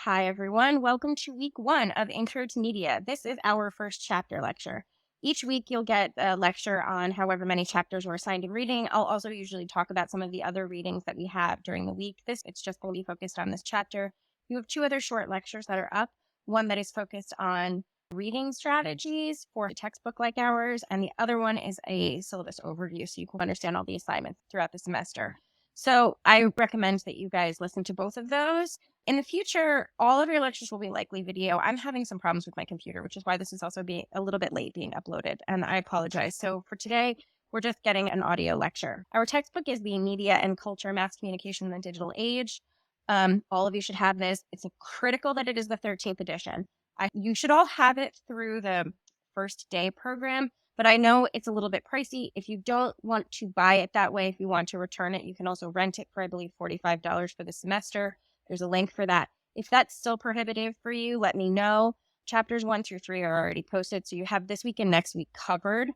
Hi, everyone. Welcome to week 1 of Intro to Media. This is our first chapter lecture. Each week, you'll get a lecture on however many chapters we're assigned in reading. I'll also usually talk about some of the other readings that we have during the week. It's just going to be focused on this chapter. We have 2 other short lectures that are up. One that is focused on reading strategies for textbook like ours, and the other one is a syllabus overview so you can understand all the assignments throughout the semester. So I recommend that you guys listen to both of those. In the future, all of your lectures will be likely video. I'm having some problems with my computer, which is why this is also being a little bit late being uploaded, and I apologize. So for today, we're just getting an audio lecture. Our textbook is the Media and Culture, Mass Communication in the Digital Age. All of you should have this. It's critical that it is the 13th edition. You should all have it through the first day program, but I know it's a little bit pricey. If you don't want to buy it that way, if you want to return it, you can also rent it for, I believe, $45 for the semester. There's a link for that. If that's still prohibitive for you, let me know. Chapters 1 through 3 are already posted, so you have this week and next week covered.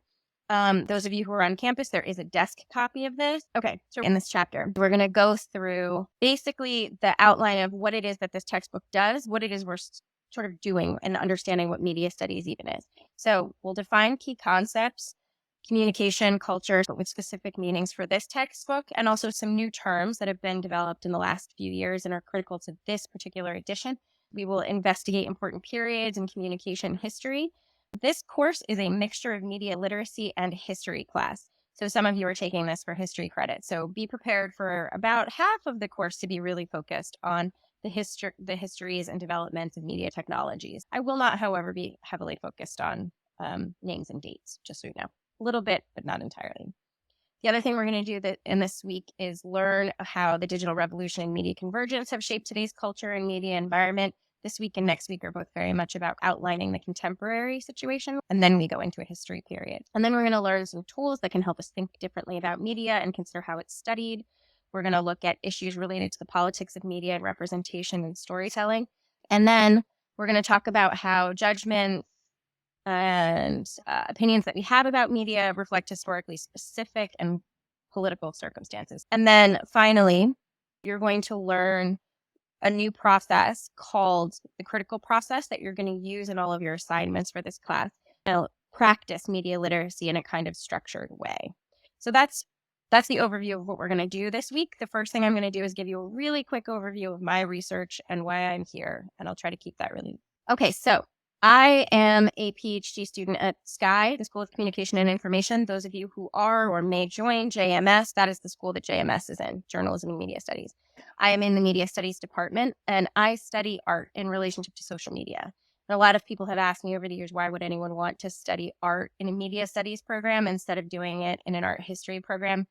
Those of you who are on campus, there is a desk copy of this. Okay, so in this chapter, we're going to go through basically the outline of what it is that this textbook does, what it is we're sort of doing, and understanding what media studies even is. So we'll define key concepts, communication, culture, but with specific meanings for this textbook, and also some new terms that have been developed in the last few years and are critical to this particular edition. We will investigate important periods in communication history. This course is a mixture of media literacy and history class. So some of you are taking this for history credit. So be prepared for about half of the course to be really focused on the histories and developments of media technologies. I will not, however, be heavily focused on names and dates, just so you know. A little bit, but not entirely. The other thing we're going to do in this week is learn how the digital revolution and media convergence have shaped today's culture and media environment. This week and next week are both very much about outlining the contemporary situation, and then we go into a history period. And then we're going to learn some tools that can help us think differently about media and consider how it's studied. We're going to look at issues related to the politics of media and representation and storytelling. And then we're going to talk about how judgment and opinions that we have about media reflect historically specific and political circumstances. And then finally, you're going to learn a new process called the critical process that you're going to use in all of your assignments for this class. You'll practice media literacy in a kind of structured way. So that's the overview of what we're going to do this week. The first thing I'm going to do is give you a really quick overview of my research and why I'm here, and I'll try to keep that really. Okay, so I am a PhD student at SCI, the School of Communication and Information. Those of you who are or may join JMS, that is the school that JMS is in, Journalism and Media Studies. I am in the Media Studies department, and I study art in relationship to social media. And a lot of people have asked me over the years, why would anyone want to study art in a media studies program instead of doing it in an art history program?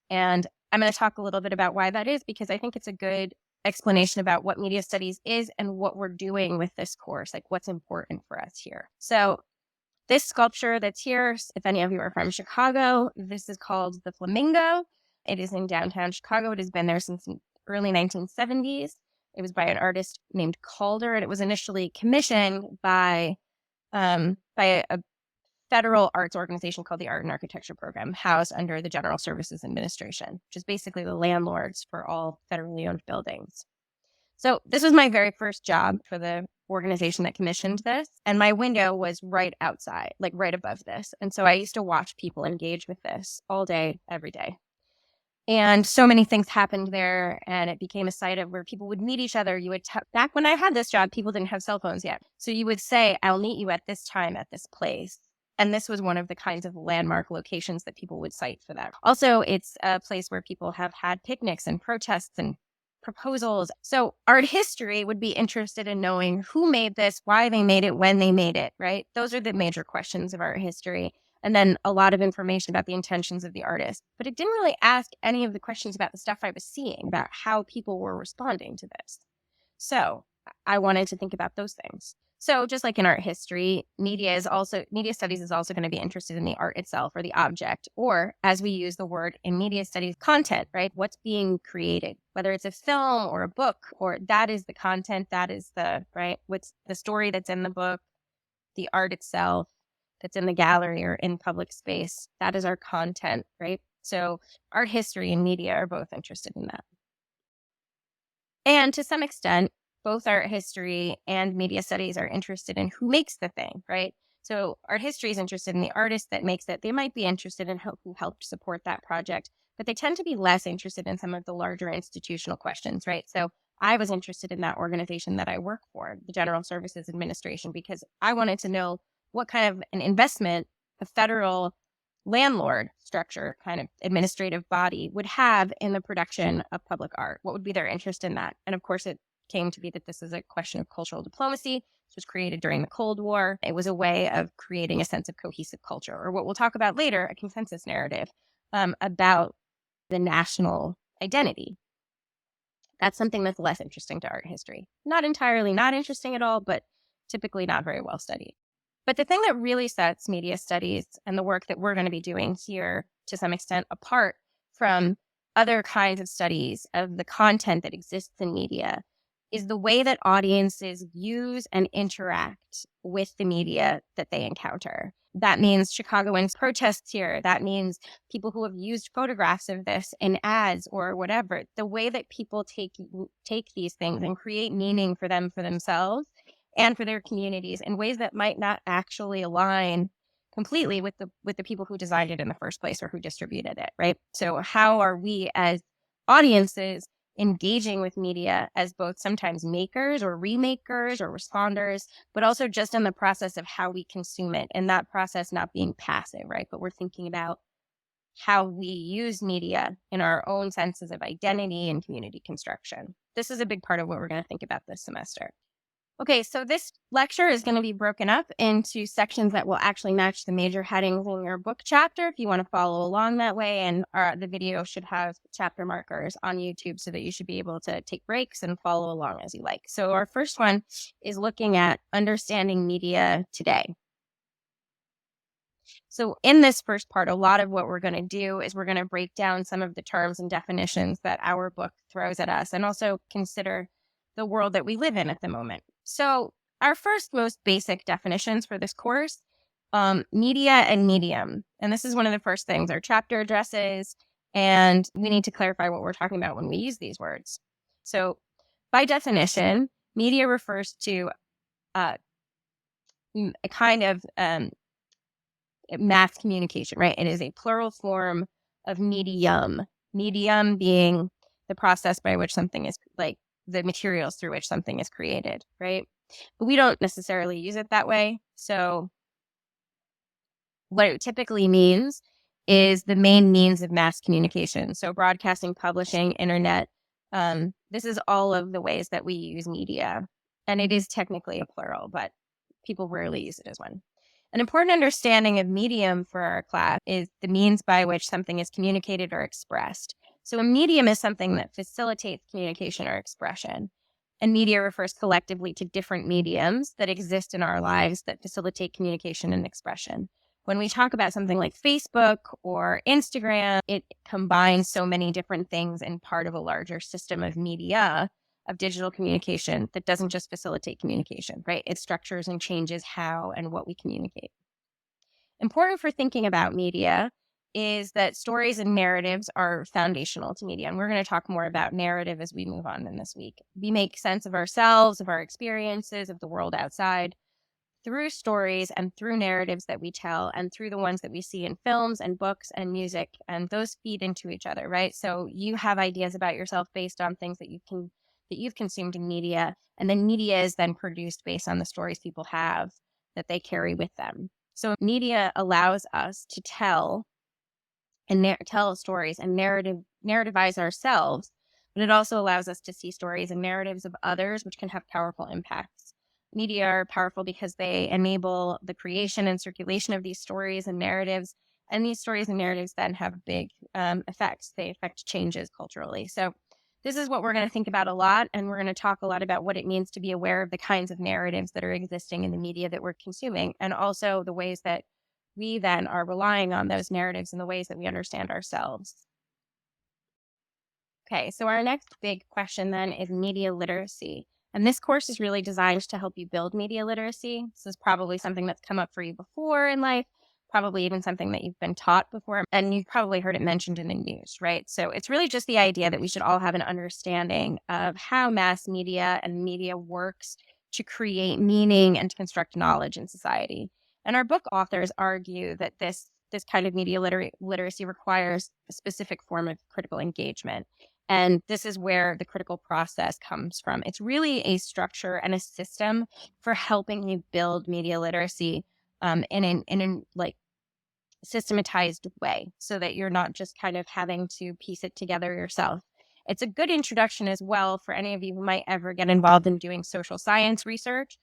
And I'm going to talk a little bit about why that is, because I think it's a good explanation about what media studies is and what we're doing with this course, like what's important for us here. So this sculpture that's here, if any of you are from Chicago, this is called the Flamingo. It is in downtown Chicago. It has been there since the early 1970s. It was by an artist named Calder, and it was initially commissioned by a federal arts organization called the Art and Architecture Program, housed under the General Services Administration, which is basically the landlords for all federally owned buildings. So this was my very first job for the organization that commissioned this, and my window was right outside, like right above this. And so I used to watch people engage with this all day, every day. And so many things happened there, and it became a site of where people would meet each other. You would back when I had this job, people didn't have cell phones yet. So you would say, I'll meet you at this time at this place. And this was one of the kinds of landmark locations that people would cite for that. Also, it's a place where people have had picnics and protests and proposals. So art history would be interested in knowing who made this, why they made it, when they made it, right? Those are the major questions of art history. And then a lot of information about the intentions of the artist. But it didn't really ask any of the questions about the stuff I was seeing, about how people were responding to this. So I wanted to think about those things. So just like in art history, media studies is also going to be interested in the art itself or the object, or as we use the word in media studies, content, right? What's being created, whether it's a film or a book, or that is the content, that is what's the story that's in the book, the art itself that's in the gallery or in public space. That is our content, right? So art history and media are both interested in that. And to some extent, both art history and media studies are interested in who makes the thing, right? So art history is interested in the artist that makes it. They might be interested in who helped support that project, but they tend to be less interested in some of the larger institutional questions, right? So I was interested in that organization that I work for, the General Services Administration, because I wanted to know what kind of an investment the federal landlord structure, kind of administrative body, would have in the production of public art. What would be their interest in that? And of course, it came to be that this is a question of cultural diplomacy, which was created during the Cold War. It was a way of creating a sense of cohesive culture, or what we'll talk about later, a consensus narrative about the national identity. That's something that's less interesting to art history. Not entirely not interesting at all, but typically not very well studied. But the thing that really sets media studies and the work that we're going to be doing here to some extent apart from other kinds of studies of the content that exists in media is the way that audiences use and interact with the media that they encounter. That means Chicagoans' protests here. That means people who have used photographs of this in ads or whatever. The way that people take these things and create meaning for them, for themselves, and for their communities in ways that might not actually align completely with the people who designed it in the first place or who distributed it, right? So how are we as audiences engaging with media as both sometimes makers or remakers or responders, but also just in the process of how we consume it, and that process not being passive, right? But we're thinking about how we use media in our own senses of identity and community construction. This is a big part of what we're going to think about this semester. Okay, so this lecture is going to be broken up into sections that will actually match the major headings in your book chapter if you want to follow along that way. And the video should have chapter markers on YouTube so that you should be able to take breaks and follow along as you like. So our first one is looking at understanding media today. So in this first part, a lot of what we're going to do is we're going to break down some of the terms and definitions that our book throws at us and also consider the world that we live in at the moment. So our first most basic definitions for this course, media and medium. And this is one of the first things, our chapter addresses, and we need to clarify what we're talking about when we use these words. So by definition, media refers to a kind of mass communication, right? It is a plural form of medium. Medium being the process by which something is, like, the materials through which something is created, right? But we don't necessarily use it that way. So what it typically means is the main means of mass communication. So broadcasting, publishing, internet. This is all of the ways that we use media. And it is technically a plural, but people rarely use it as one. An important understanding of medium for our class is the means by which something is communicated or expressed. So a medium is something that facilitates communication or expression. And media refers collectively to different mediums that exist in our lives that facilitate communication and expression. When we talk about something like Facebook or Instagram, it combines so many different things in part of a larger system of media, of digital communication, that doesn't just facilitate communication, right? It structures and changes how and what we communicate. Important for thinking about media is that stories and narratives are foundational to media. And we're going to talk more about narrative as we move on in this week. We make sense of ourselves, of our experiences, of the world outside through stories and through narratives that we tell and through the ones that we see in films and books and music. And those feed into each other, right? So you have ideas about yourself based on things that you've consumed in media. And then media is then produced based on the stories people have that they carry with them. So media allows us to tell stories and narrativize ourselves, but it also allows us to see stories and narratives of others, which can have powerful impacts. Media are powerful because they enable the creation and circulation of these stories and narratives, and these stories and narratives then have big effects. They affect changes culturally. So this is what we're going to think about a lot, and we're going to talk a lot about what it means to be aware of the kinds of narratives that are existing in the media that we're consuming, and also the ways that we then are relying on those narratives in the ways that we understand ourselves. Okay, so our next big question then is media literacy. And this course is really designed to help you build media literacy. This is probably something that's come up for you before in life, probably even something that you've been taught before, and you've probably heard it mentioned in the news, right? So it's really just the idea that we should all have an understanding of how mass media and media works to create meaning and to construct knowledge in society. And our book authors argue that this kind of media literacy requires a specific form of critical engagement. And this is where the critical process comes from. It's really a structure and a system for helping you build media literacy in like systematized way, so that you're not just kind of having to piece it together yourself. It's a good introduction as well for any of you who might ever get involved in doing social science research.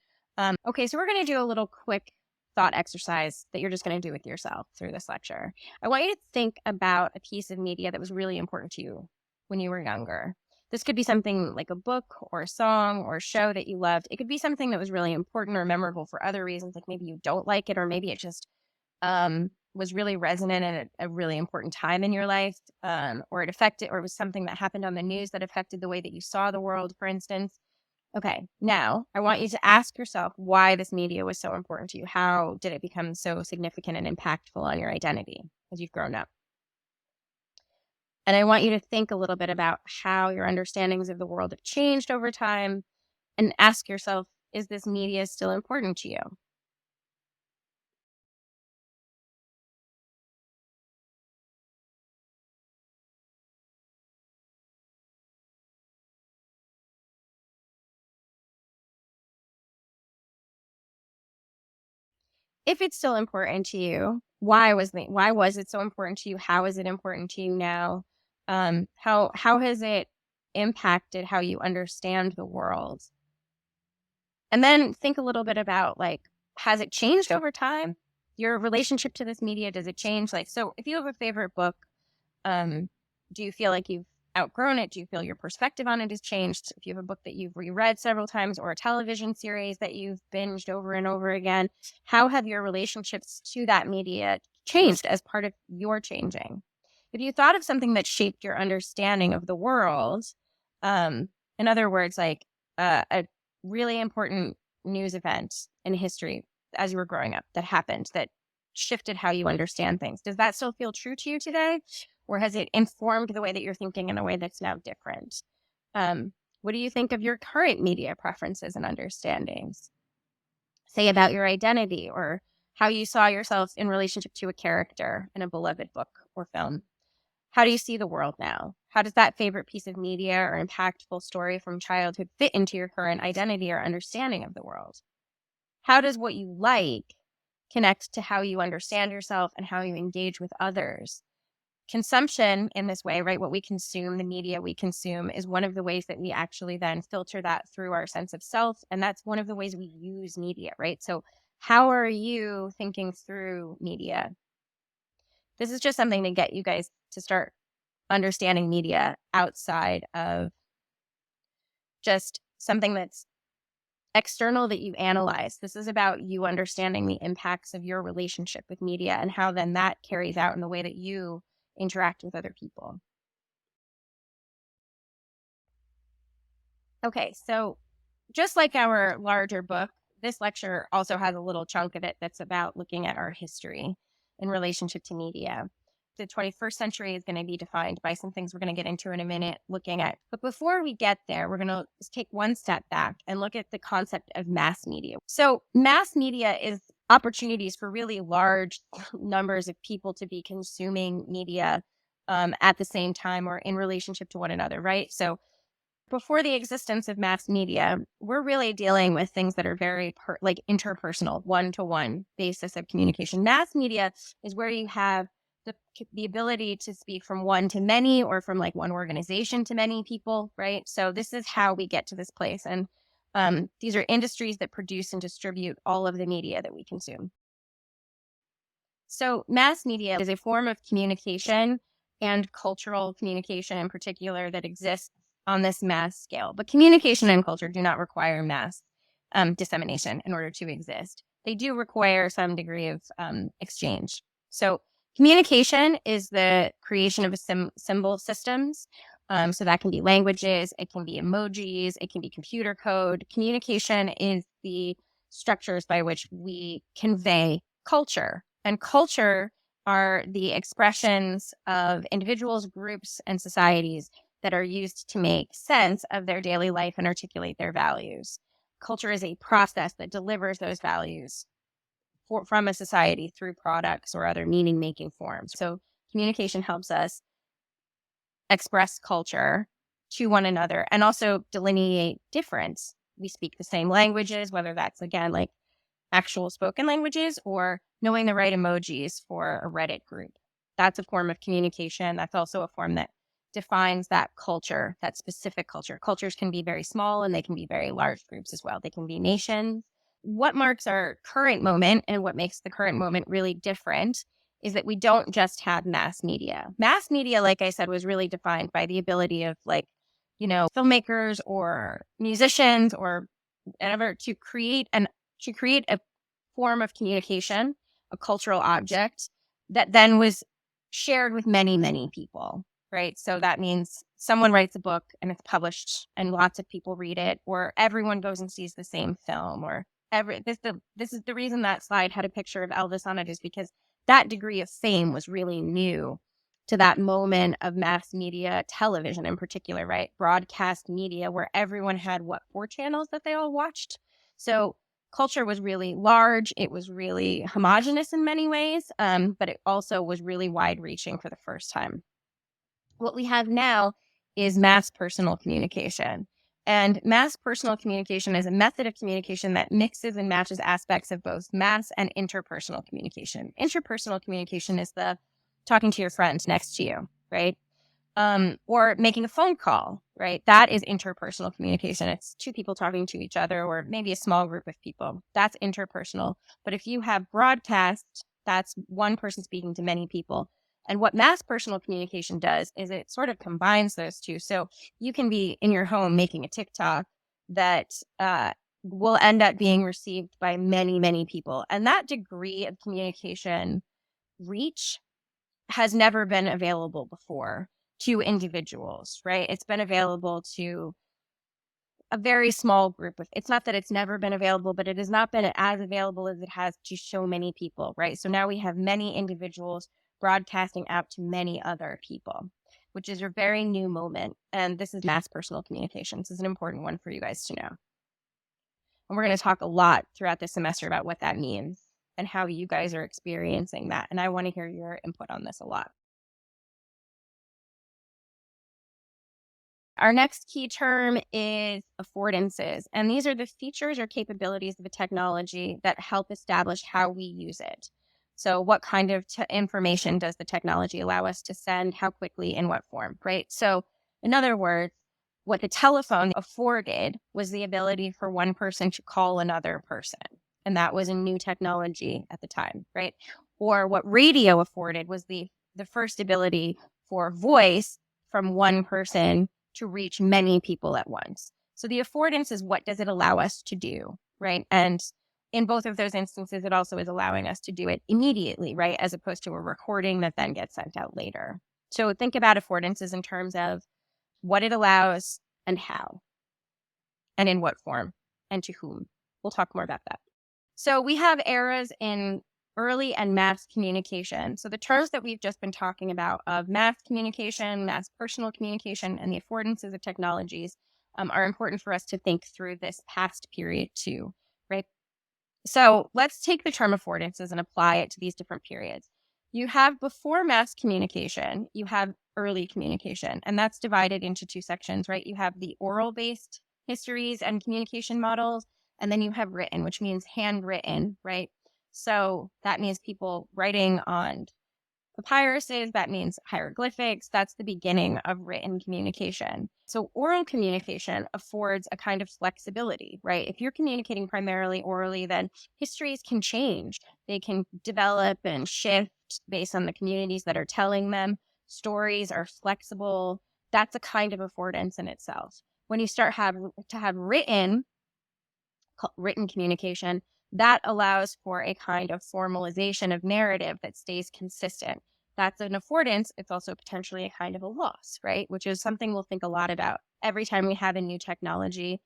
Okay, so we're going to do a little quick thought exercise that you're just going to do with yourself through this lecture. I want you to think about a piece of media that was really important to you when you were younger. This could be something like a book or a song or a show that you loved. It could be something that was really important or memorable for other reasons, like maybe you don't like it, or maybe it just was really resonant at a really important time in your life, or it affected, or it was something that happened on the news that affected the way that you saw the world, for instance. Okay, now I want you to ask yourself why this media was so important to you. How did it become so significant and impactful on your identity as you've grown up? And I want you to think a little bit about how your understandings of the world have changed over time, and ask yourself, is this media still important to you? If it's still important to you, why was it so important to you? How is it important to you now? How has it impacted how you understand the world? And then think a little bit about, like, has it changed over time? Your relationship to this media, does it change? Like, so if you have a favorite book, um, do you feel like you've outgrown it? Do you feel your perspective on it has changed? If you have a book that you've reread several times, or a television series that you've binged over and over again, how have your relationships to that media changed as part of your changing? If you thought of something that shaped your understanding of the world, um, in other words, like a really important news event in history as you were growing up that happened that shifted how you understand things, does that still feel true to you today? Or has it informed the way that you're thinking in a way that's now different? Um, what do you think of your current media preferences and understandings? Say about your identity, or how you saw yourself in relationship to a character in a beloved book or film. How do you see the world now? How does that favorite piece of media or impactful story from childhood fit into your current identity or understanding of the world? How does what you like connect to how you understand yourself and how you engage with others? Consumption in this way, right? What we consume, the media we consume, is one of the ways that we actually then filter that through our sense of self. And that's one of the ways we use media, right? So, how are you thinking through media? This is just something to get you guys to start understanding media outside of just something that's external that you analyze. This is about you understanding the impacts of your relationship with media and how then that carries out in the way that you interact with other people. Okay, so just like our larger book, this lecture also has a little chunk of it that's about looking at our history in relationship to media. The 21st century is going to be defined by some things we're going to get into in a minute looking at. But before we get there, we're going to take one step back and look at the concept of mass media. So, mass media is opportunities for really large numbers of people to be consuming media at the same time or in relationship to one another, right? So, before the existence of mass media, we're really dealing with things that are very like interpersonal, one-to-one basis of communication. Mass media is where you have the ability to speak from one to many, or from like one organization to many people, right? So this is how we get to this place. And these are industries that produce and distribute all of the media that we consume. So mass media is a form of communication, and cultural communication in particular, that exists on this mass scale. But communication and culture do not require mass dissemination in order to exist. They do require some degree of exchange. So communication is the creation of symbol systems. So that can be languages, it can be emojis, it can be computer code. Communication is the structures by which we convey culture And culture are the expressions of individuals, groups, and societies that are used to make sense of their daily life and articulate their values. Culture is a process that delivers those values from a society through products or other meaning making forms. So, communication helps us express culture to one another and also delineate difference. We speak the same languages, whether that's again like actual spoken languages or knowing the right emojis for a Reddit group. That's a form of communication. That's also a form that defines that culture, that specific culture. Cultures can be very small and they can be very large groups as well. They can be nations. What marks our current moment and what makes the current moment really different is that we don't just have mass media. Mass media, like I said, was really defined by the ability of filmmakers or musicians or whatever to create a form of communication, a cultural object that then was shared with many, many people, right? So that means someone writes a book and it's published and lots of people read it, or everyone goes and sees the same film, or this is the reason that slide had a picture of Elvis on it, is because that degree of fame was really new to that moment of mass media, television in particular, right? Broadcast media where everyone had 4 channels that they all watched. So culture was really large. It was really homogenous in many ways, but it also was really wide reaching for the first time. What we have now is mass personal communication. And mass personal communication is a method of communication that mixes and matches aspects of both mass and interpersonal communication. Interpersonal communication is the talking to your friend next to you, right? Or making a phone call, right? That is interpersonal communication. It's 2 people talking to each other or maybe a small group of people. That's interpersonal. But if you have broadcast, that's one person speaking to many people. And what mass personal communication does is it sort of combines those two. So you can be in your home making a TikTok that will end up being received by many, many people. And that degree of communication reach has never been available before to individuals, right? It's been available to a very small group of, it's not that it's never been available, but it has not been as available as it has to so many people, right? So now we have many individuals broadcasting out to many other people, which is a very new moment. And this is mass personal communication. This is an important one for you guys to know. And we're going to talk a lot throughout this semester about what that means and how you guys are experiencing that. And I want to hear your input on this a lot. Our next key term is affordances, and these are the features or capabilities of a technology that help establish how we use it. So what kind of information does the technology allow us to send, how quickly, in what form, right? So in other words, what the telephone afforded was the ability for one person to call another person. And that was a new technology at the time, right? Or what radio afforded was the first ability for voice from one person to reach many people at once. So the affordance is what does it allow us to do, right? And in both of those instances, it also is allowing us to do it immediately, right? As opposed to a recording that then gets sent out later. So think about affordances in terms of what it allows and how, and in what form, and to whom. We'll talk more about that. So we have eras in early and mass communication. So the terms that we've just been talking about of mass communication, mass personal communication, and the affordances of technologies are important for us to think through this past period too, right? So let's take the term affordances and apply it to these different periods. You have before mass communication, you have early communication, and that's divided into 2 sections, right? You have the oral-based histories and communication models, and then you have written, which means handwritten, right? So that means people writing on papyruses, that means hieroglyphics. That's the beginning of written communication. So oral communication affords a kind of flexibility, right? If you're communicating primarily orally, then histories can change. They can develop and shift based on the communities that are telling them. Stories are flexible. That's a kind of affordance in itself. When you start to have written communication, that allows for a kind of formalization of narrative that stays consistent. That's an affordance. It's also potentially a kind of a loss, right? Which is something we'll think a lot about. Every time we have a new technology,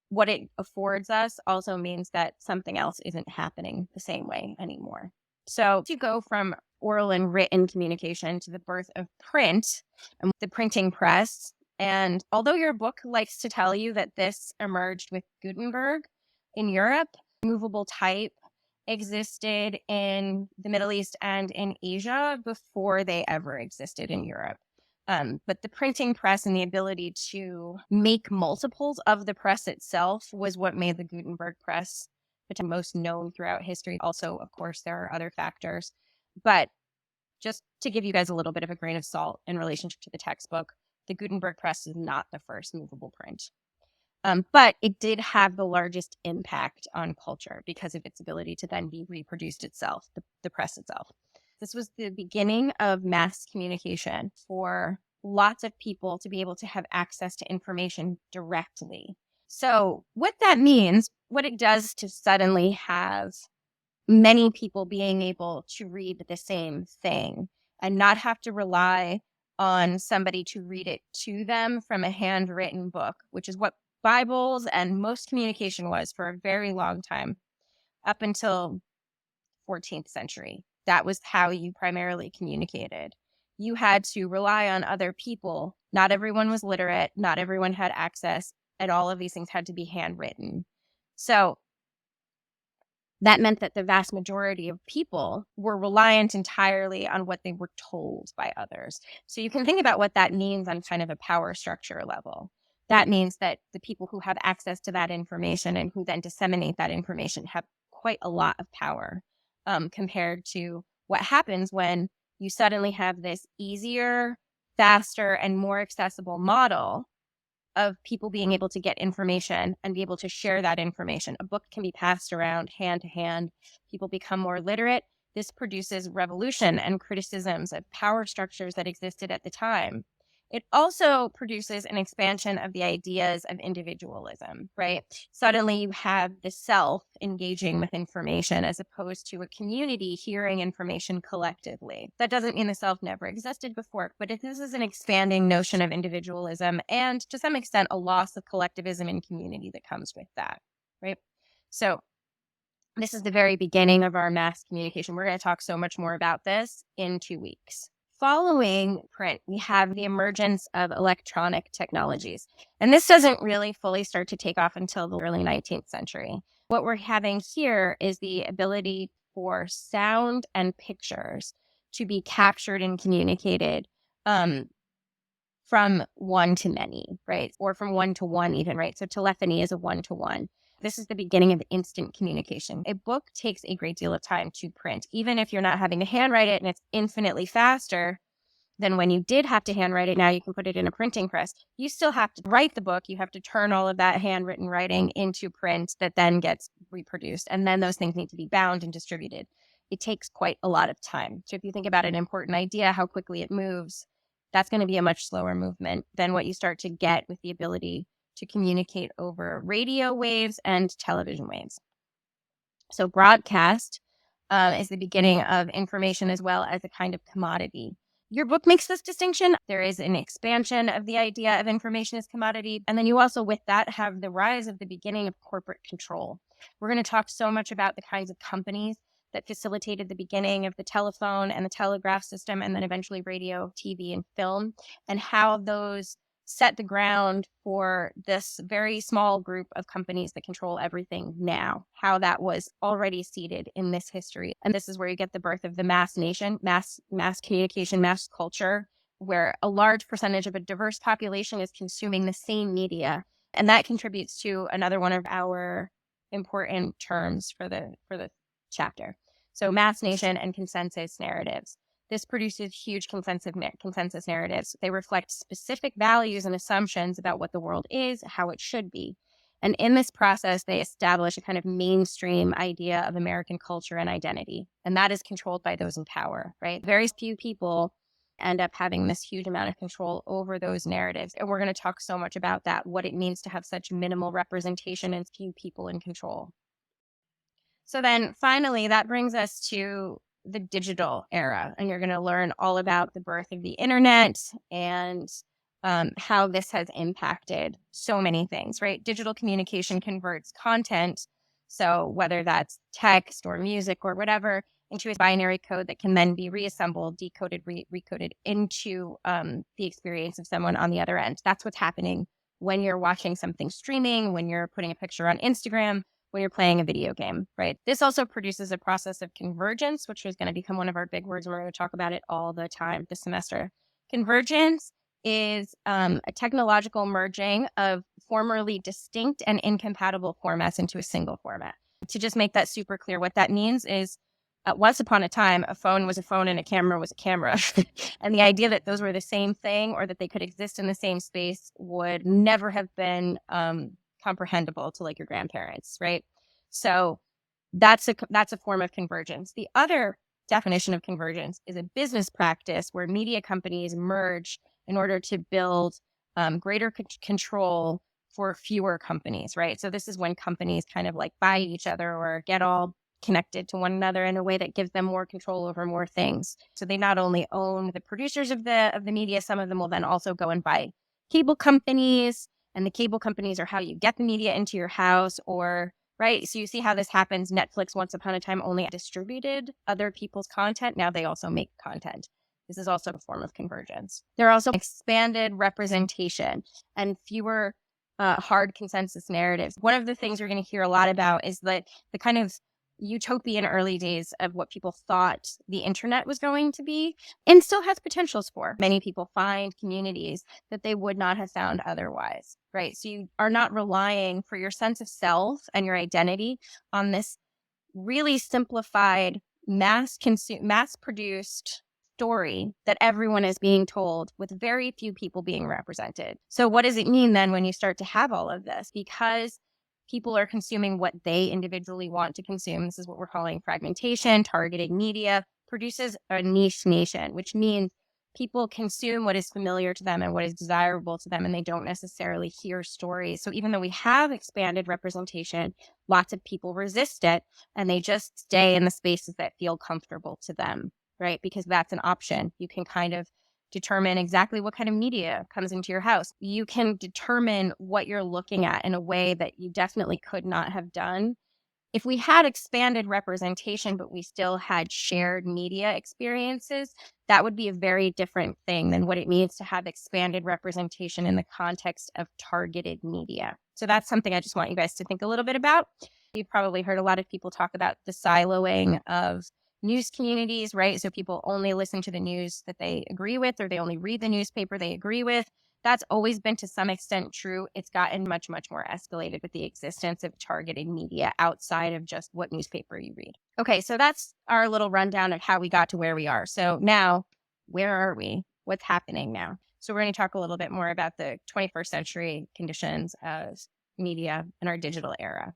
what it affords us also means that something else isn't happening the same way anymore. So to go from oral and written communication to the birth of print and the printing press. And although your book likes to tell you that this emerged with Gutenberg in Europe, movable type existed in the Middle East and in Asia before they ever existed in Europe. But the printing press and the ability to make multiples of the press itself was what made the Gutenberg press most known throughout history. Also, of course, there are other factors. But just to give you guys a little bit of a grain of salt in relationship to the textbook, the Gutenberg press is not the first movable print. But it did have the largest impact on culture because of its ability to then be reproduced itself, the press itself. This was the beginning of mass communication for lots of people to be able to have access to information directly. So what that means, what it does to suddenly have many people being able to read the same thing and not have to rely on somebody to read it to them from a handwritten book, which is what Bibles and most communication was for a very long time, up until 14th century. That was how you primarily communicated. You had to rely on other people. Not everyone was literate. Not everyone had access, and all of these things had to be handwritten. So that meant that the vast majority of people were reliant entirely on what they were told by others. So you can think about what that means on kind of a power structure level. That means that the people who have access to that information and who then disseminate that information have quite a lot of power, compared to what happens when you suddenly have this easier, faster, and more accessible model of people being able to get information and be able to share that information. A book can be passed around hand to hand. People become more literate. This produces revolution and criticisms of power structures that existed at the time. It also produces an expansion of the ideas of individualism, right? Suddenly you have the self engaging with information as opposed to a community hearing information collectively. That doesn't mean the self never existed before, but this is an expanding notion of individualism and to some extent a loss of collectivism and community that comes with that, right? So this is the very beginning of our mass communication. We're going to talk so much more about this in 2 weeks. Following print, we have the emergence of electronic technologies. And this doesn't really fully start to take off until the early 19th century. What we're having here is the ability for sound and pictures to be captured and communicated from one to many, right? Or from one to one even, right? So telephony is a one-to-one. This is the beginning of instant communication. A book takes a great deal of time to print, even if you're not having to handwrite it and it's infinitely faster than when you did have to handwrite it. Now you can put it in a printing press. You still have to write the book. You have to turn all of that handwritten writing into print that then gets reproduced. And then those things need to be bound and distributed. It takes quite a lot of time. So if you think about an important idea, how quickly it moves, that's going to be a much slower movement than what you start to get with the ability to communicate over radio waves and television waves. So broadcast is the beginning of information as well as a kind of commodity. Your book makes this distinction. There is an expansion of the idea of information as commodity. And then you also, with that, have the rise of the beginning of corporate control. We're going to talk so much about the kinds of companies that facilitated the beginning of the telephone and the telegraph system, and then eventually radio, TV, and film, and how those set the ground for this very small group of companies that control everything now, how that was already seated in this history. And this is where you get the birth of the mass nation, mass communication, mass culture, where a large percentage of a diverse population is consuming the same media. And that contributes to another one of our important terms for the chapter. So mass nation and consensus narratives. This produces huge consensus narratives. They reflect specific values and assumptions about what the world is, how it should be. And in this process, they establish a kind of mainstream idea of American culture and identity. And that is controlled by those in power, right? Very few people end up having this huge amount of control over those narratives. And we're going to talk so much about that, what it means to have such minimal representation and few people in control. So then finally, that brings us to the digital era. And you're going to learn all about the birth of the internet and how this has impacted so many things, right? Digital communication converts content. So whether that's text or music or whatever, into a binary code that can then be reassembled, decoded, recoded into the experience of someone on the other end. That's what's happening when you're watching something streaming, when you're putting a picture on Instagram, when you're playing a video game, right? This also produces a process of convergence, which is going to become one of our big words. We're going to talk about it all the time this semester. Convergence is a technological merging of formerly distinct and incompatible formats into a single format. To just make that super clear, what that means is once upon a time, a phone was a phone and a camera was a camera. And the idea that those were the same thing or that they could exist in the same space would never have been comprehensible to like your grandparents, right? So that's a form of convergence. The other definition of convergence is a business practice where media companies merge in order to build greater control for fewer companies, right? So this is when companies kind of like buy each other or get all connected to one another in a way that gives them more control over more things. So they not only own the producers of the media, some of them will then also go and buy cable companies, and the cable companies are how you get the media into your house, or right. So you see how this happens. Netflix once upon a time only distributed other people's content. Now they also make content. This is also a form of convergence. There are also expanded representation and fewer hard consensus narratives. One of the things we're going to hear a lot about is the kind of utopian early days of what people thought the internet was going to be and still has potentials for. Many people find communities that they would not have found otherwise, right? So you are not relying for your sense of self and your identity on this really simplified, mass-produced story that everyone is being told with very few people being represented. So what does it mean then when you start to have all of this? Because people are consuming what they individually want to consume. This is what we're calling fragmentation. Targeted media produces a niche nation, which means people consume what is familiar to them and what is desirable to them, and they don't necessarily hear stories. So even though we have expanded representation, lots of people resist it, and they just stay in the spaces that feel comfortable to them, right? Because that's an option. You can kind of determine exactly what kind of media comes into your house. You can determine what you're looking at in a way that you definitely could not have done if we had expanded representation, but we still had shared media experiences. That would be a very different thing than what it means to have expanded representation in the context of targeted media. So that's something I just want you guys to think a little bit about. You've probably heard a lot of people talk about the siloing of news communities, right? So people only listen to the news that they agree with, or they only read the newspaper they agree with. That's always been to some extent true. It's gotten much, much more escalated with the existence of targeted media outside of just what newspaper you read. Okay, so that's our little rundown of how we got to where we are. So now, where are we? What's happening now? So we're going to talk a little bit more about the 21st century conditions of media in our digital era.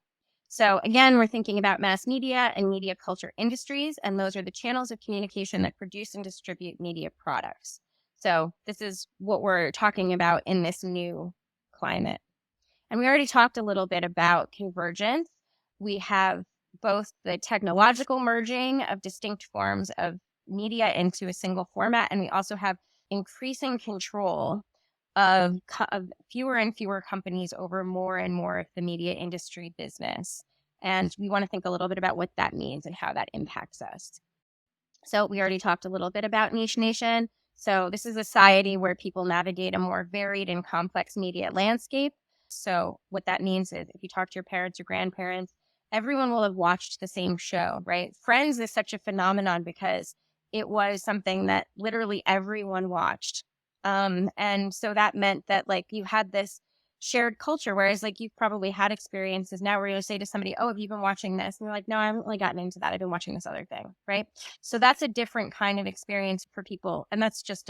So again, we're thinking about mass media and media culture industries, and those are the channels of communication that produce and distribute media products. So this is what we're talking about in this new climate. And we already talked a little bit about convergence. We have both the technological merging of distinct forms of media into a single format, and we also have increasing control of fewer and fewer companies over more and more of the media industry business. And we want to think a little bit about what that means and how that impacts us. So we already talked a little bit about niche nation. So this is a society where people navigate a more varied and complex media landscape. So what that means is if you talk to your parents or grandparents, everyone will have watched the same show, right? Friends is such a phenomenon because it was something that literally everyone watched. And so that meant that like you had this shared culture, whereas like you've probably had experiences now where you'll say to somebody, oh, have you been watching this? And you're like, no, I haven't really gotten into that. I've been watching this other thing, right? So that's a different kind of experience for people. And that's just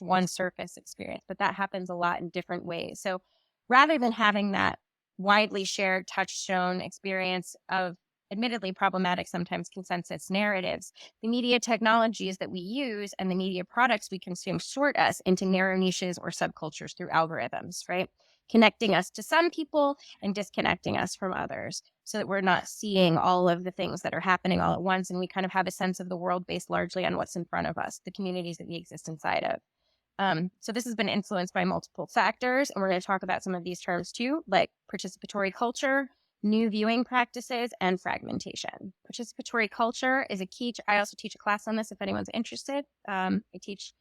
one surface experience, but that happens a lot in different ways. So rather than having that widely shared touchstone experience of admittedly problematic, sometimes consensus narratives, the media technologies that we use and the media products we consume sort us into narrow niches or subcultures through algorithms, right? Connecting us to some people and disconnecting us from others so that we're not seeing all of the things that are happening all at once. And we kind of have a sense of the world based largely on what's in front of us, the communities that we exist inside of. So this has been influenced by multiple factors, and we're going to talk about some of these terms too, like participatory culture, new viewing practices, and fragmentation. Participatory culture is a key. I also teach a class on this if anyone's interested. I teach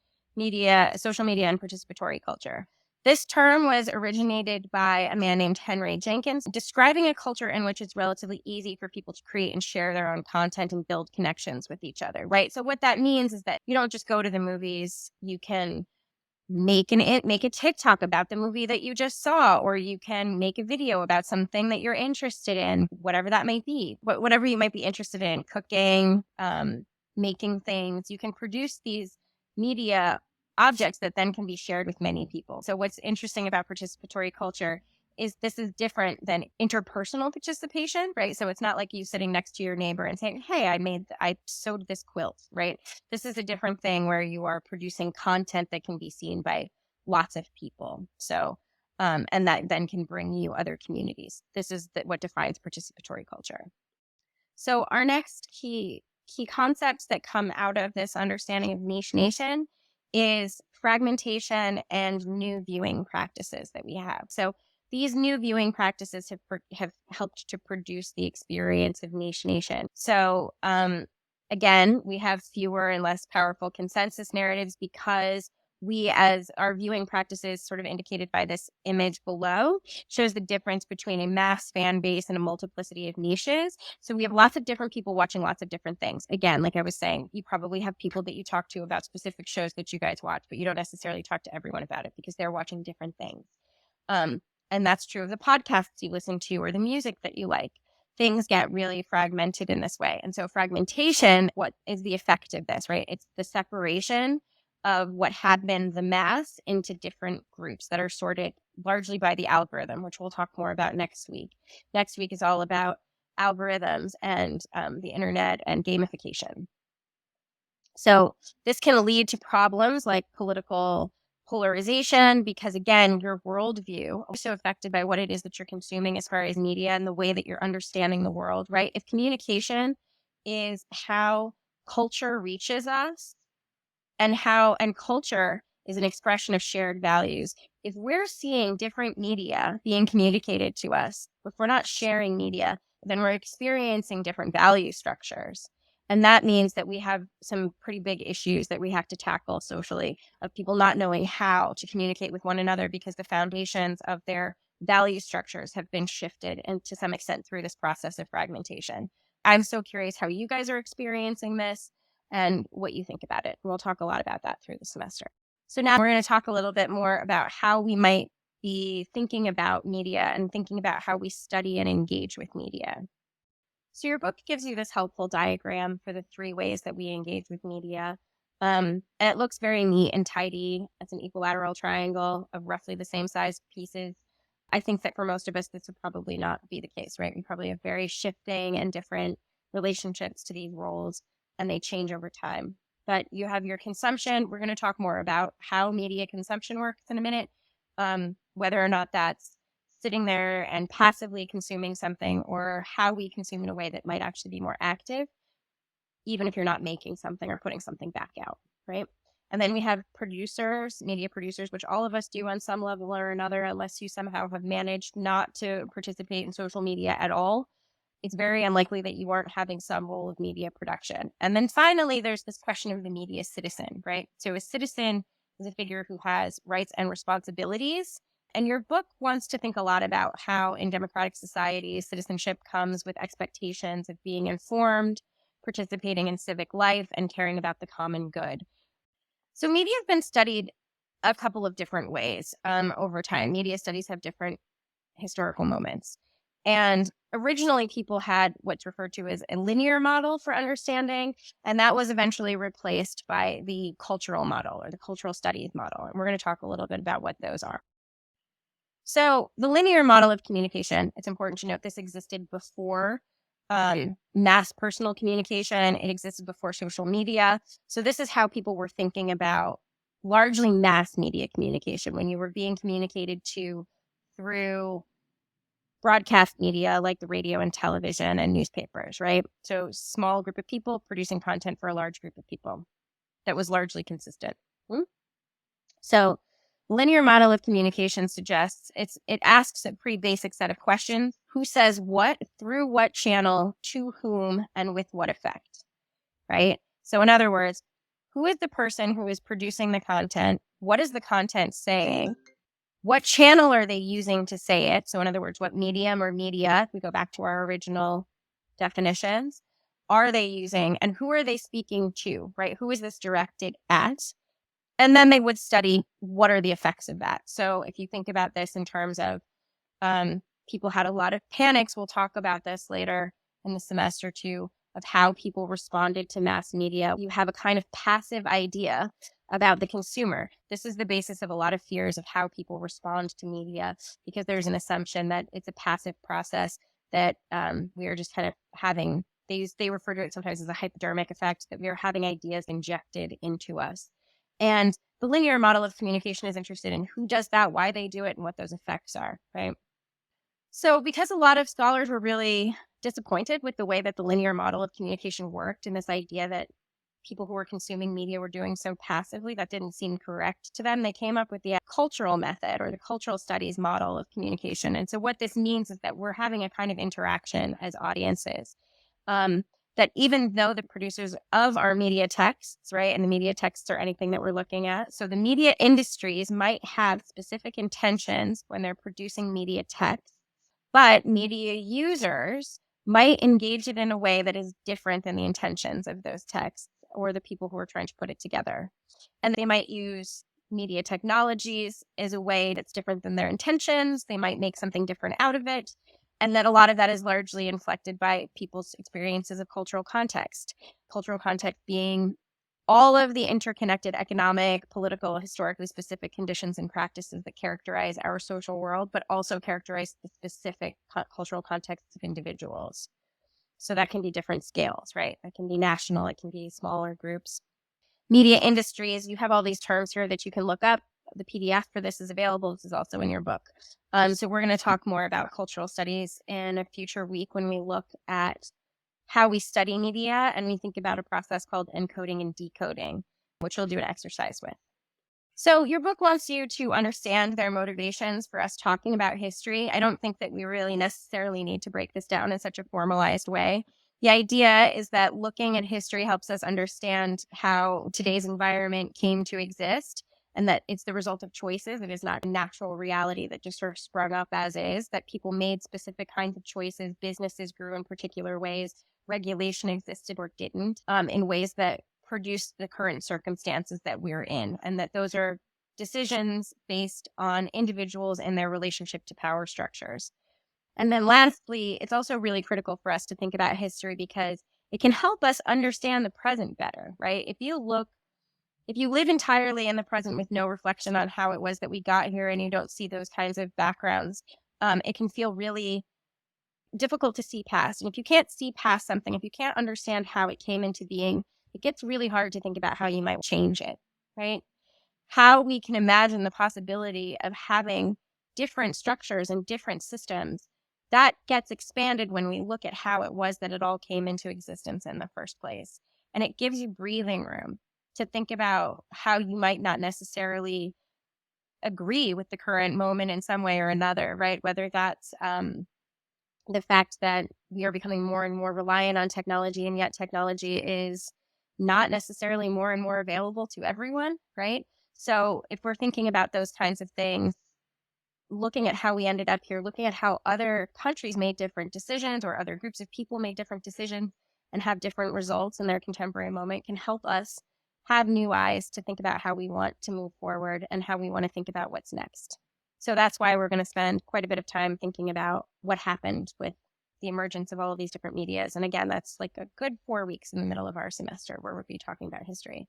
social media, and participatory culture. This term was originated by a man named Henry Jenkins, describing a culture in which it's relatively easy for people to create and share their own content and build connections with each other, right? So what that means is that you don't just go to the movies, you can make a TikTok about the movie that you just saw, or you can make a video about something that you're interested in, whatever that may be, whatever you might be interested in, cooking, making things. You can produce these media objects that then can be shared with many people. So what's interesting about participatory culture is this is different than interpersonal participation, right? So it's not like you sitting next to your neighbor and saying, hey, I sewed this quilt, right? This is a different thing where you are producing content that can be seen by lots of people. So, and that then can bring you other communities. This is what defines participatory culture. So our next key concepts that come out of this understanding of niche nation is fragmentation and new viewing practices that we have. So these new viewing practices have helped to produce the experience of niche nation. So again, we have fewer and less powerful consensus narratives because we, as our viewing practices sort of indicated by this image below, shows the difference between a mass fan base and a multiplicity of niches. So we have lots of different people watching lots of different things. Again, like I was saying, you probably have people that you talk to about specific shows that you guys watch, but you don't necessarily talk to everyone about it because they're watching different things. And that's true of the podcasts you listen to or the music that you like. Things get really fragmented in this way. And so fragmentation, what is the effect of this, right? It's the separation of what had been the mass into different groups that are sorted largely by the algorithm, which we'll talk more about next week. Next week is all about algorithms and the internet and gamification. So this can lead to problems like political polarization because, again, your worldview is so affected by what it is that you're consuming as far as media and the way that you're understanding the world, right? If communication is how culture reaches us, and culture is an expression of shared values. If we're seeing different media being communicated to us, if we're not sharing media, then we're experiencing different value structures. And that means that we have some pretty big issues that we have to tackle socially, of people not knowing how to communicate with one another because the foundations of their value structures have been shifted, and to some extent through this process of fragmentation. I'm so curious how you guys are experiencing this and what you think about it. We'll talk a lot about that through the semester. So now we're going to talk a little bit more about how we might be thinking about media and thinking about how we study and engage with media. So your book gives you this helpful diagram for the 3 ways that we engage with media. And it looks very neat and tidy. It's an equilateral triangle of roughly the same size pieces. I think that for most of us, this would probably not be the case, right? We probably have very shifting and different relationships to these roles, and they change over time. But you have your consumption. We're going to talk more about how media consumption works in a minute, whether or not that's sitting there and passively consuming something, or how we consume in a way that might actually be more active, even if you're not making something or putting something back out, right? And then we have producers, media producers, which all of us do on some level or another, unless you somehow have managed not to participate in social media at all. It's very unlikely that you aren't having some role of media production. And then finally, there's this question of the media citizen, right? So a citizen is a figure who has rights and responsibilities. And your book wants to think a lot about how in democratic societies, citizenship comes with expectations of being informed, participating in civic life, and caring about the common good. So media have been studied a couple of different ways over time. Media studies have different historical moments. And originally, people had what's referred to as a linear model for understanding, and that was eventually replaced by the cultural model or the cultural studies model. And we're going to talk a little bit about what those are. So the linear model of communication, it's important to note this existed before mass personal communication. It existed before social media. So this is how people were thinking about largely mass media communication, when you were being communicated to through broadcast media like the radio and television and newspapers, right? So small group of people producing content for a large group of people that was largely consistent. So Linear model of communication suggests it asks a pretty basic set of questions. Who says what, through what channel, to whom, and with what effect, right? So in other words, who is the person who is producing the content? What is the content saying? What channel are they using to say it? So in other words, what medium or media, if we go back to our original definitions, are they using, and who are they speaking to, right? Who is this directed at? And then they would study what are the effects of that. So if you think about this in terms of people had a lot of panics, we'll talk about this later in the semester too, of how people responded to mass media. You have a kind of passive idea about the consumer. This is the basis of a lot of fears of how people respond to media, because there's an assumption that it's a passive process, that we are just kind of having, they refer to it sometimes as a hypodermic effect, that we are having ideas injected into us. And the linear model of communication is interested in who does that, why they do it, and what those effects are, right? So because a lot of scholars were really disappointed with the way that the linear model of communication worked, and this idea that people who were consuming media were doing so passively, that didn't seem correct to them, they came up with the cultural method, or the cultural studies model of communication. And so what this means is that we're having a kind of interaction as audiences. That even though the producers of our media texts, right, and the media texts are anything that we're looking at, so the media industries might have specific intentions when they're producing media texts, but media users might engage it in a way that is different than the intentions of those texts or the people who are trying to put it together. And they might use media technologies as a way that's different than their intentions. They might make something different out of it. And that a lot of that is largely inflected by people's experiences of cultural context. Cultural context being all of the interconnected economic, political, historically specific conditions and practices that characterize our social world, but also characterize the specific cultural contexts of individuals. So that can be different scales, right? That can be national, it can be smaller groups. Media industries, you have all these terms here that you can look up. The PDF for this is available. This is also in your book. So we're going to talk more about cultural studies in a future week when we look at how we study media and we think about a process called encoding and decoding, which we'll do an exercise with. So your book wants you to understand their motivations for us talking about history. I don't think that we really necessarily need to break this down in such a formalized way. The idea is that looking at history helps us understand how today's environment came to exist, and that it's the result of choices. It is not a natural reality that just sort of sprung up as is, that people made specific kinds of choices. Businesses grew in particular ways. Regulation existed or didn't in ways that produced the current circumstances that we're in, and that those are decisions based on individuals and their relationship to power structures. And then lastly, it's also really critical for us to think about history because it can help us understand the present better, right? If you live entirely in the present with no reflection on how it was that we got here, and you don't see those kinds of backgrounds, it can feel really difficult to see past. And if you can't see past something, if you can't understand how it came into being, it gets really hard to think about how you might change it, right? How we can imagine the possibility of having different structures and different systems, that gets expanded when we look at how it was that it all came into existence in the first place. And it gives you breathing room to think about how you might not necessarily agree with the current moment in some way or another, right? Whether that's the fact that we are becoming more and more reliant on technology, and yet technology is not necessarily more and more available to everyone, right? So if we're thinking about those kinds of things, looking at how we ended up here, looking at how other countries made different decisions or other groups of people made different decisions and have different results in their contemporary moment can help us have new eyes to think about how we want to move forward and how we want to think about what's next. So that's why we're going to spend quite a bit of time thinking about what happened with the emergence of all of these different medias. And again, that's like a good 4 weeks in the middle of our semester where we'll be talking about history.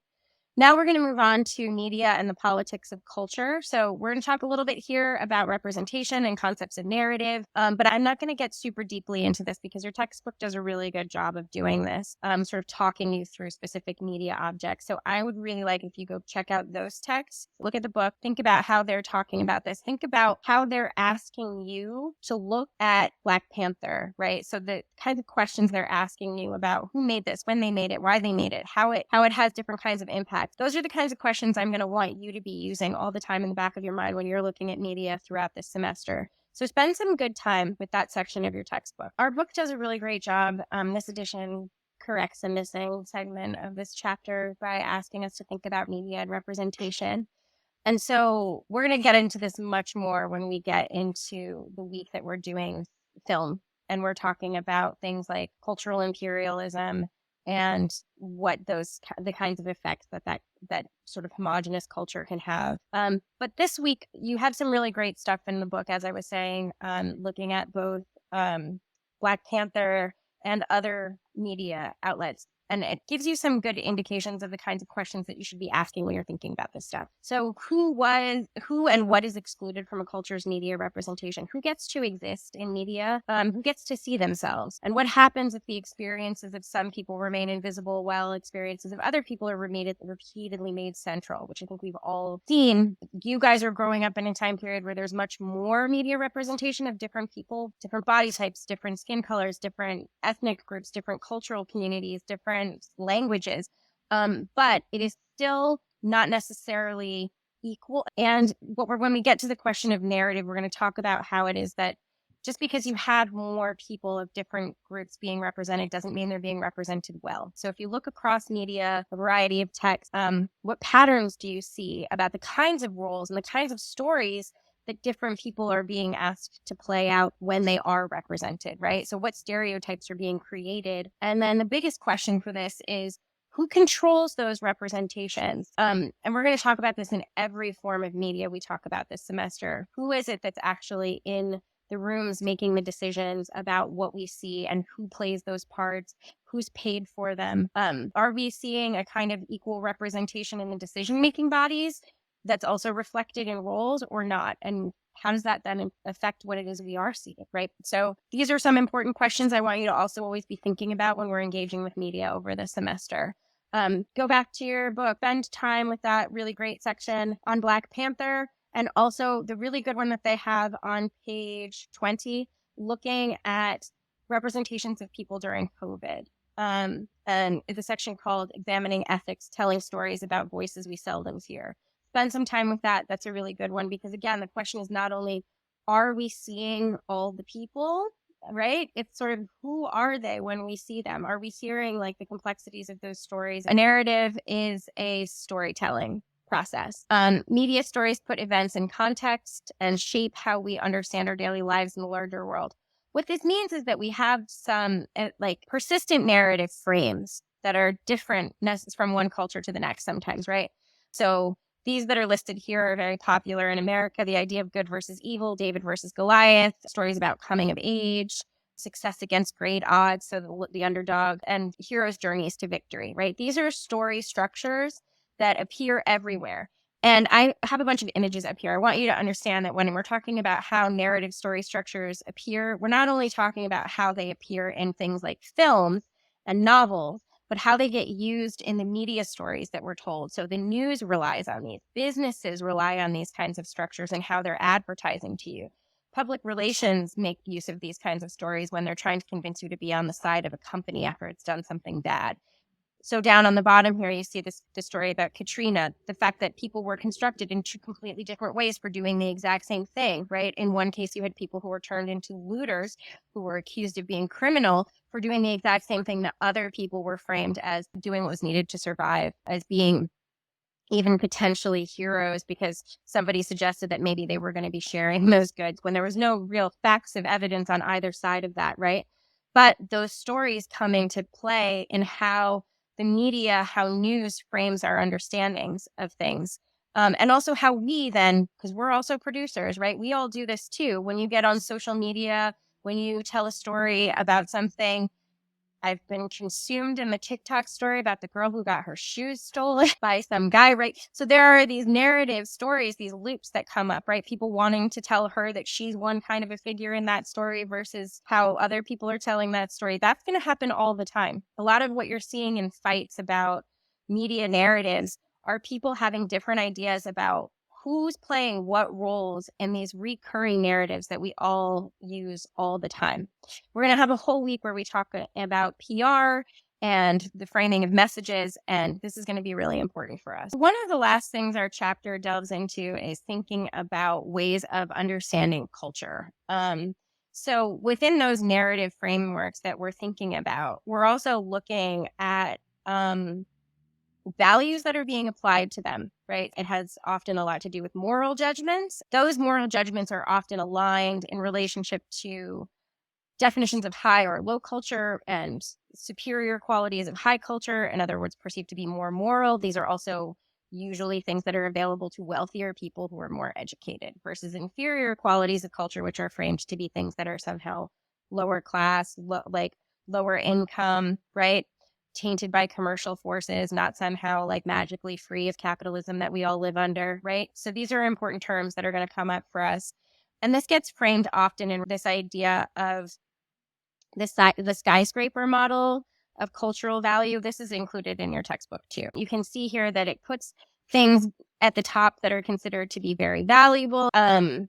Now we're going to move on to media and the politics of culture. So we're going to talk a little bit here about representation and concepts of narrative, but I'm not going to get super deeply into this because your textbook does a really good job of doing this, sort of talking you through specific media objects. So I would really like if you go check out those texts, look at the book, think about how they're talking about this, think about how they're asking you to look at Black Panther, right? So the kinds of questions they're asking you about who made this, when they made it, why they made it, how it has different kinds of impact. impact? Those are the kinds of questions I'm going to want you to be using all the time in the back of your mind when you're looking at media throughout this semester. So spend some good time with that section of your textbook. Our book does a really great job. This edition corrects a missing segment of this chapter by asking us to think about media and representation. And so we're going to get into this much more when we get into the week that we're doing film, and we're talking about things like cultural imperialism and what the kinds of effects that sort of homogenous culture can have. But this week you have some really great stuff in the book, as I was saying, looking at both Black Panther and other media outlets. And it gives you some good indications of the kinds of questions that you should be asking when you're thinking about this stuff. So who and what is excluded from a culture's media representation? Who gets to exist in media? Who gets to see themselves? And what happens if the experiences of some people remain invisible while experiences of other people are repeatedly made central, which I think we've all seen. You guys are growing up in a time period where there's much more media representation of different people, different body types, different skin colors, different ethnic groups, different cultural communities, different languages, but it is still not necessarily equal. And when we get to the question of narrative, we're going to talk about how it is that just because you have more people of different groups being represented doesn't mean they're being represented well. So if you look across media, a variety of texts, what patterns do you see about the kinds of roles and the kinds of stories that different people are being asked to play out when they are represented, right? So what stereotypes are being created? And then the biggest question for this is, who controls those representations? And we're going to talk about this in every form of media we talk about this semester. Who is it that's actually in the rooms making the decisions about what we see and who plays those parts, who's paid for them? Are we seeing a kind of equal representation in the decision-making bodies that's also reflected in roles or not? And how does that then affect what it is we are seeing, right? So these are some important questions I want you to also always be thinking about when we're engaging with media over the semester. Go back to your book, spend time with that really great section on Black Panther, and also the really good one that they have on page 20, looking at representations of people during COVID. And it's a section called Examining Ethics, Telling Stories About Voices We Seldom Hear. Spend some time with that. That's a really good one, because again, the question is not only are we seeing all the people, right? It's sort of who are they when we see them? Are we hearing like the complexities of those stories? A narrative is a storytelling process. Media stories put events in context and shape how we understand our daily lives in the larger world. What this means is that we have some like persistent narrative frames that are different from one culture to the next sometimes, right? So these that are listed here are very popular in America. The idea of good versus evil, David versus Goliath, stories about coming of age, success against great odds, so the underdog, and heroes' journeys to victory, right? These are story structures that appear everywhere. And I have a bunch of images up here. I want you to understand that when we're talking about how narrative story structures appear, we're not only talking about how they appear in things like films and novels, but how they get used in the media stories that we're told. So the news relies on these, businesses rely on these kinds of structures and how they're advertising to you. Public relations make use of these kinds of stories when they're trying to convince you to be on the side of a company after it's done something bad. So down on the bottom here, you see the story about Katrina, the fact that people were constructed in two completely different ways for doing the exact same thing, right? In one case, you had people who were turned into looters, who were accused of being criminal for doing the exact same thing that other people were framed as doing what was needed to survive, as being even potentially heroes because somebody suggested that maybe they were going to be sharing those goods when there was no real facts of evidence on either side of that, right? But those stories come into play in how the media, how news frames our understandings of things. And also how we then, because we're also producers, right? We all do this too. When you get on social media, when you tell a story about something, I've been consumed in the TikTok story about the girl who got her shoes stolen by some guy, right? So there are these narrative stories, these loops that come up, right? People wanting to tell her that she's one kind of a figure in that story versus how other people are telling that story. That's going to happen all the time. A lot of what you're seeing in fights about media narratives are people having different ideas about who's playing what roles in these recurring narratives that we all use all the time. We're going to have a whole week where we talk about PR and the framing of messages. And this is going to be really important for us. One of the last things our chapter delves into is thinking about ways of understanding culture. So within those narrative frameworks that we're thinking about, we're also looking at values that are being applied to them, right? It has often a lot to do with moral judgments. Those moral judgments are often aligned in relationship to definitions of high or low culture and superior qualities of high culture, in other words, perceived to be more moral. These are also usually things that are available to wealthier people who are more educated versus inferior qualities of culture, which are framed to be things that are somehow lower class, like lower income, right? Tainted by commercial forces, not somehow like magically free of capitalism that we all live under, right? So these are important terms that are going to come up for us. And this gets framed often in this idea of the skyscraper model of cultural value. This is included in your textbook too. You can see here that it puts things at the top that are considered to be very valuable.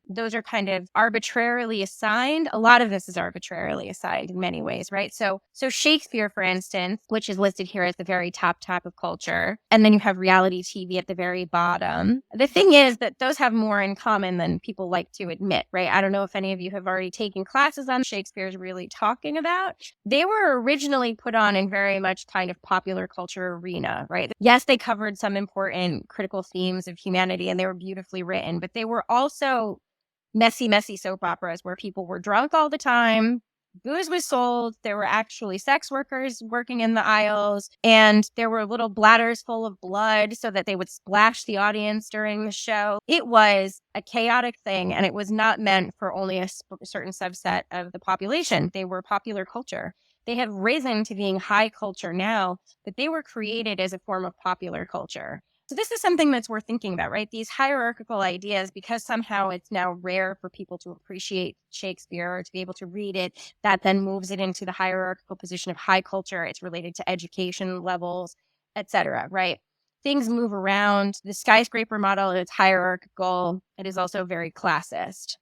Those are kind of arbitrarily assigned. A lot of this is arbitrarily assigned in many ways, right? So Shakespeare, for instance, which is listed here as the very top of culture, and then you have reality TV at the very bottom. The thing is that those have more in common than people like to admit, right? I don't know if any of you have already taken classes on Shakespeare's really talking about. They were originally put on in very much kind of popular culture arena, right? Yes, they covered some important critical themes of humanity and they were beautifully written, but they were also messy soap operas where people were drunk all the time. Booze was sold. There were actually sex workers working in the aisles, and there were little bladders full of blood so that they would splash the audience during the show. It was a chaotic thing, and it was not meant for only a certain subset of the population. They were popular culture. They have risen to being high culture now, but they were created as a form of popular culture. So this is something that's worth thinking about, right? These hierarchical ideas, because somehow it's now rare for people to appreciate Shakespeare or to be able to read it, that then moves it into the hierarchical position of high culture. It's related to education levels, etc., right? Things move around. The skyscraper model is hierarchical. It is also very classist.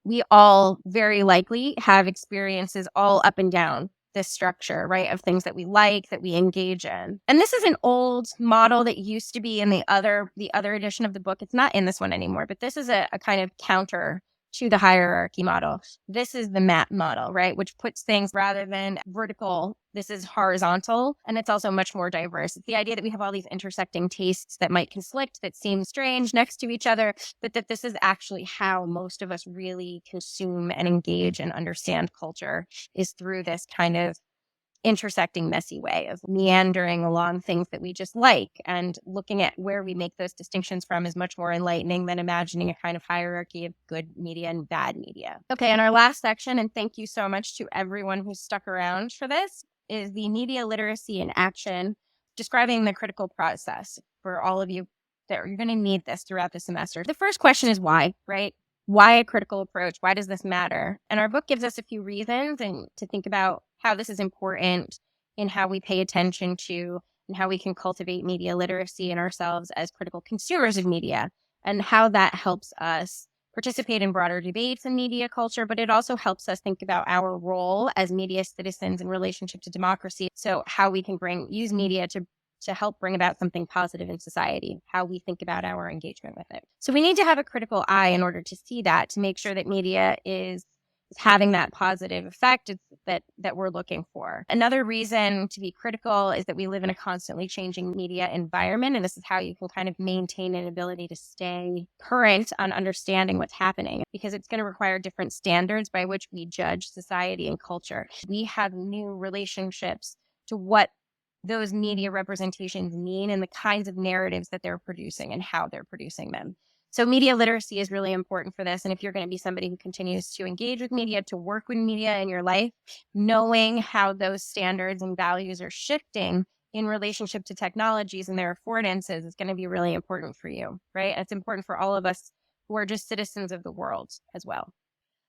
We all very likely have experiences all up and down this structure, right, of things that we like, that we engage in. And this is an old model that used to be in the other edition of the book. It's not in this one anymore, but this is a kind of counter to the hierarchy model. This is the map model, right, which puts things rather than vertical, this is horizontal, and it's also much more diverse. It's the idea that we have all these intersecting tastes that might conflict, that seem strange next to each other, but that this is actually how most of us really consume and engage and understand culture, is through this kind of intersecting messy way of meandering along things that we just like, and looking at where we make those distinctions from is much more enlightening than imagining a kind of hierarchy of good media and bad media. Okay, and our last section, and thank you so much to everyone who stuck around for this, is the media literacy in action, describing the critical process for all of you that you're going to need this throughout the semester. The first question is why, right? Why a critical approach? Why does this matter? And our book gives us a few reasons and to think about how this is important in how we pay attention to and how we can cultivate media literacy in ourselves as critical consumers of media, and how that helps us participate in broader debates in media culture, but it also helps us think about our role as media citizens in relationship to democracy. So how we can use media to help bring about something positive in society, how we think about our engagement with it. So we need to have a critical eye in order to see that, to make sure that media is having that positive effect that we're looking for. Another reason to be critical is that we live in a constantly changing media environment, and this is how you can kind of maintain an ability to stay current on understanding what's happening, because it's going to require different standards by which we judge society and culture. We have new relationships to what those media representations mean and the kinds of narratives that they're producing and how they're producing them. So media literacy is really important for this. And if you're going to be somebody who continues to engage with media, to work with media in your life, knowing how those standards and values are shifting in relationship to technologies and their affordances is going to be really important for you, right? And it's important for all of us who are just citizens of the world as well.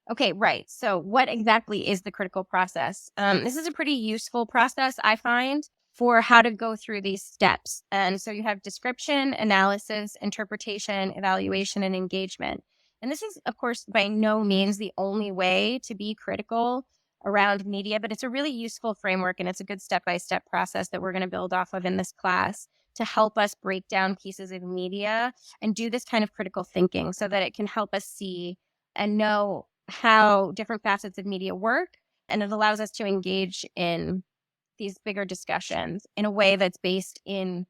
Okay, right. So what exactly is the critical process? This is a pretty useful process, I find, for how to go through these steps. And so you have description, analysis, interpretation, evaluation, and engagement. And this is, of course, by no means the only way to be critical. around media, but it's a really useful framework and it's a good step-by-step process that we're going to build off of in this class to help us break down pieces of media and do this kind of critical thinking so that it can help us see and know how different facets of media work. And it allows us to engage in these bigger discussions in a way that's based in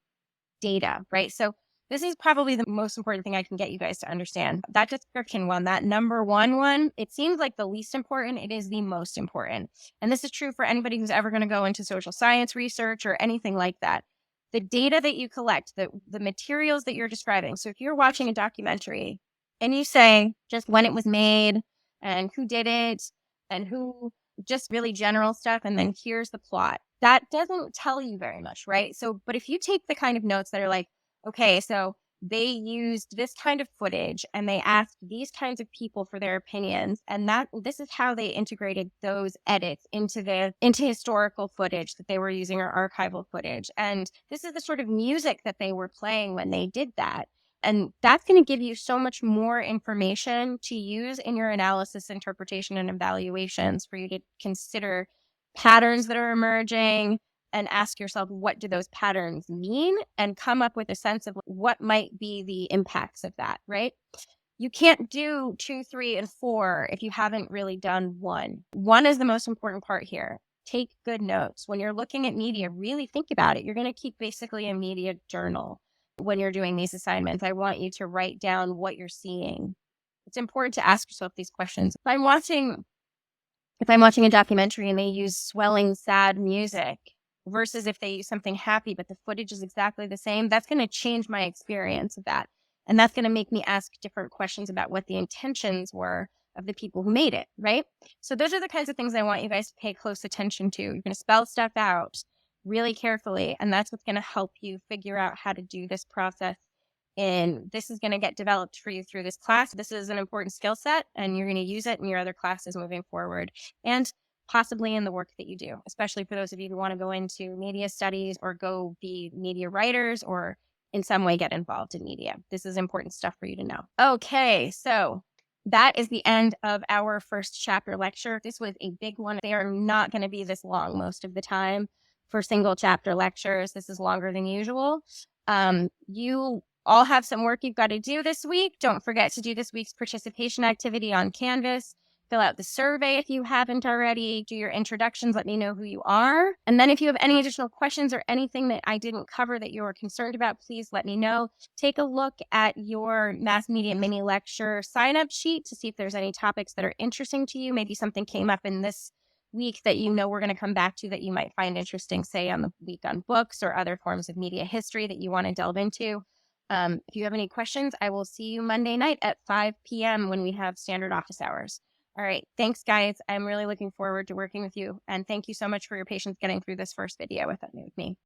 data, right? So this is probably the most important thing I can get you guys to understand. That description one, that number one, it seems like the least important. It is the most important. And this is true for anybody who's ever going to go into social science research or anything like that. The data that you collect, the materials that you're describing. So if you're watching a documentary and you say just when it was made and who did it and who, just really general stuff, and then here's the plot, that doesn't tell you very much, right? So, but if you take the kind of notes that are like, okay, so they used this kind of footage and they asked these kinds of people for their opinions, and that this is how they integrated those edits into historical footage that they were using, or archival footage, and this is the sort of music that they were playing when they did that. And that's going to give you so much more information to use in your analysis, interpretation, and evaluations for you to consider patterns that are emerging and ask yourself, what do those patterns mean? And come up with a sense of what might be the impacts of that, right? You can't do 2, 3, and 4 if you haven't really done 1. 1 is the most important part here. Take good notes. When you're looking at media, really think about it. You're going to keep basically a media journal when you're doing these assignments. I want you to write down what you're seeing. It's important to ask yourself these questions. If I'm watching a documentary and they use swelling, sad music versus if they use something happy, but the footage is exactly the same, that's going to change my experience of that. And that's going to make me ask different questions about what the intentions were of the people who made it, right? So those are the kinds of things I want you guys to pay close attention to. You're going to spell stuff out really carefully, and that's what's going to help you figure out how to do this process. And this is going to get developed for you through this class. This is an important skill set, and you're going to use it in your other classes moving forward, and possibly in the work that you do, especially for those of you who want to go into media studies or go be media writers or in some way get involved in media. This is important stuff for you to know. Okay, so that is the end of our first chapter lecture. This was a big one. They are not going to be this long most of the time for single chapter lectures. This is longer than usual. You all have some work you've got to do this week. Don't forget to do this week's participation activity on Canvas. Fill out the survey if you haven't already. Do your introductions. Let me know who you are. And then if you have any additional questions or anything that I didn't cover that you're concerned about, please let me know. Take a look at your mass media mini lecture sign-up sheet to see if there's any topics that are interesting to you. Maybe something came up in this week that you know we're going to come back to that you might find interesting, say on the week on books or other forms of media history that you want to delve into. If you have any questions, I will see you Monday night at 5 p.m. when we have standard office hours. All right. Thanks, guys. I'm really looking forward to working with you. And thank you so much for your patience getting through this first video with me.